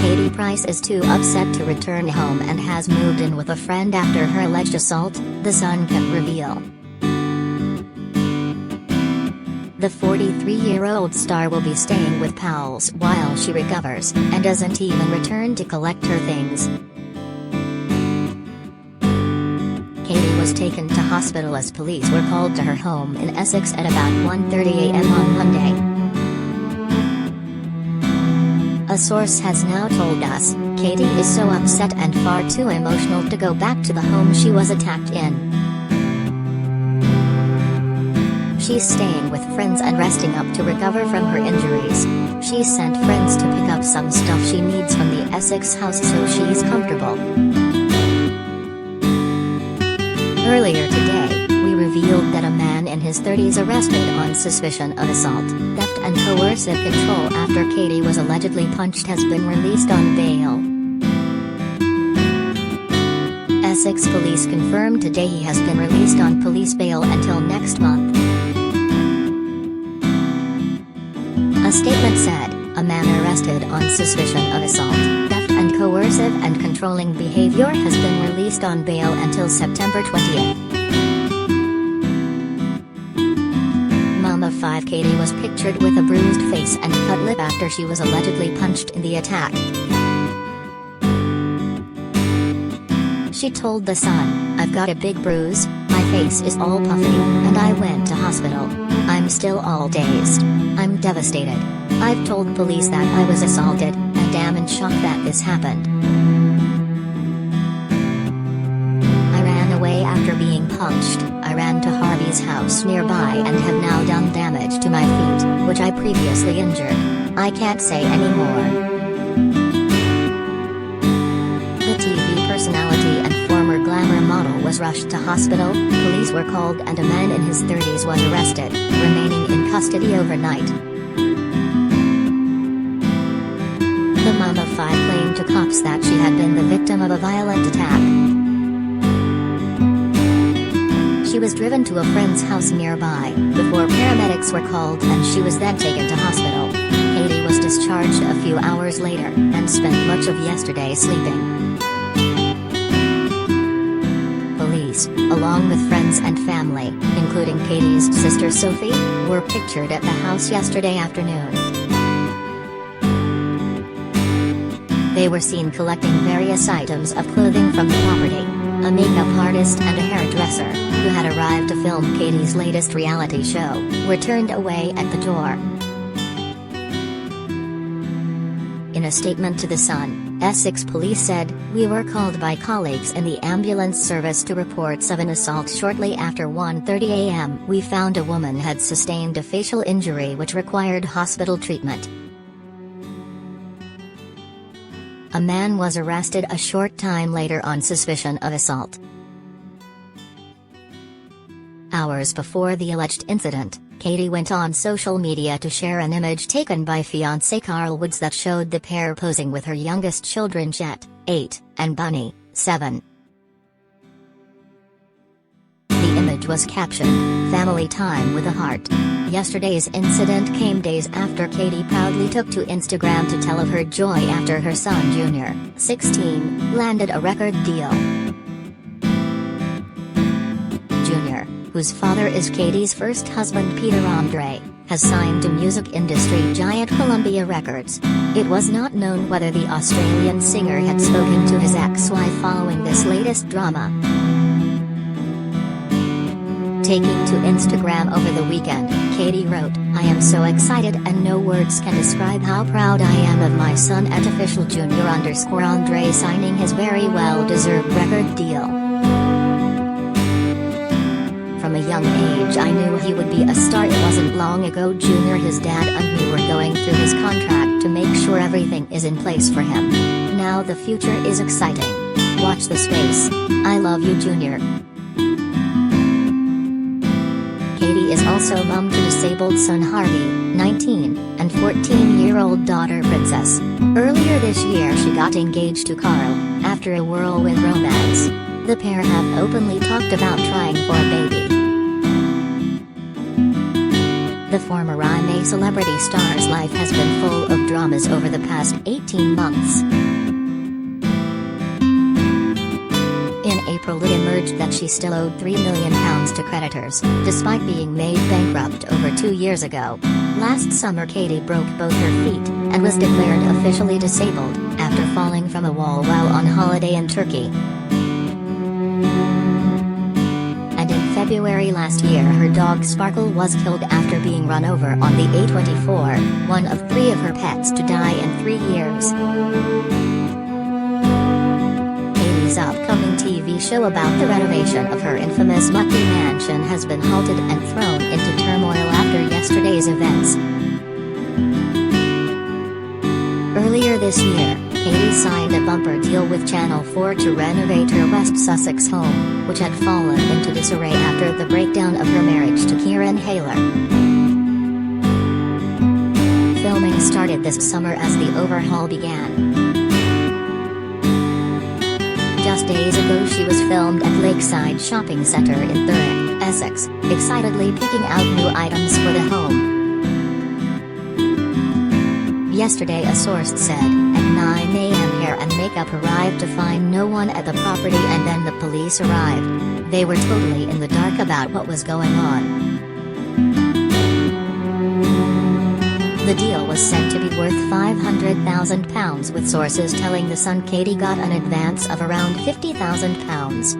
Katie Price is too upset to return home and has moved in with a friend after her alleged assault, The Sun can reveal. The 43-year-old star will be staying with pals while she recovers, and doesn't even return to collect her things. Katie was taken to hospital as police were called to her home in Essex at about 1:30 a.m. on Monday. A source has now told us, Katie is so upset and far too emotional to go back to the home she was attacked in. She's staying with friends and resting up to recover from her injuries. She's sent friends to pick up some stuff she needs from the Essex house so she's comfortable. Earlier today, we revealed that a man in his 30s arrested on suspicion of assault, theft and coercive control after Katie was allegedly punched has been released on bail. Essex Police confirmed today he has been released on police bail until next month. A statement said, a man arrested on suspicion of assault, theft and coercive and controlling behavior has been released on bail until September 20th. Mom of 5 Katie was pictured with a bruised face and cut lip after she was allegedly punched in the attack. She told The Sun, "I've got a big bruise, my face is all puffy, and I went to hospital. I'm still all dazed. I'm devastated. I've told police that I was assaulted, and am in shock that this happened. I ran away after being punched. I ran to Harvey's house nearby and have now done damage to my feet, which I previously injured. I can't say anymore." The TV personality and former glamour model was rushed to hospital, police were called and a man in his 30s was arrested, remaining in custody overnight. The mom of 5 claimed to cops that she had been the victim of a violent attack. She was driven to a friend's house nearby, before paramedics were called and she was then taken to hospital. Katie was discharged a few hours later, and spent much of yesterday sleeping. Police, along with friends and family, including Katie's sister Sophie, were pictured at the house yesterday afternoon. They were seen collecting various items of clothing from the property. A makeup artist and a hairdresser, who had arrived to film Katie's latest reality show, were turned away at the door. In a statement to The Sun, Essex Police said, "We were called by colleagues in the ambulance service to reports of an assault shortly after 1:30 a.m. We found a woman had sustained a facial injury which required hospital treatment. A man was arrested a short time later on suspicion of assault." Hours before the alleged incident, Katie went on social media to share an image taken by fiancé Carl Woods that showed the pair posing with her youngest children Jet, 8, and Bunny, 7. The image was captioned, "Family time with a heart." Yesterday's incident came days after Katie proudly took to Instagram to tell of her joy after her son Junior, 16, landed a record deal. Junior, whose father is Katie's first husband Peter Andre, has signed to music industry giant Columbia Records. It was not known whether the Australian singer had spoken to his ex-wife following this latest drama. Taking to Instagram over the weekend, Katie wrote, "I am so excited and no words can describe how proud I am of my son at official Junior_Andre signing his very well-deserved record deal. From a young age I knew he would be a star. It wasn't long ago Junior, his dad and me were going through his contract to make sure everything is in place for him. Now the future is exciting. Watch the space. I love you Junior." Katie is also mom to disabled son Harvey, 19, and 14-year-old daughter Princess. Earlier this year she got engaged to Carl, after a whirlwind romance. The pair have openly talked about trying for a baby. The former IMA celebrity star's life has been full of dramas over the past 18 months. In April it emerged that she still owed £3 million to creditors, despite being made bankrupt over 2 years ago. Last summer Katie broke both her feet, and was declared officially disabled, after falling from a wall while on holiday in Turkey. And in February last year her dog Sparkle was killed after being run over on the A24, one of 3 of her pets to die in 3 years. Katie's upcoming TV show about the renovation of her infamous Mucky mansion has been halted and thrown into turmoil after yesterday's events. Earlier this year, Katie signed a bumper deal with Channel 4 to renovate her West Sussex home, which had fallen into disarray after the breakdown of her marriage to Kieran Hayler. Filming started this summer as the overhaul began. Just days ago she was filmed at Lakeside Shopping Centre in Thurrock, Essex, excitedly picking out new items for the home. Yesterday a source said, at 9 a.m. hair and makeup arrived to find no one at the property and then the police arrived. They were totally in the dark about what was going on. The deal was said to be worth £500,000 with sources telling The Sun Katie got an advance of around £50,000.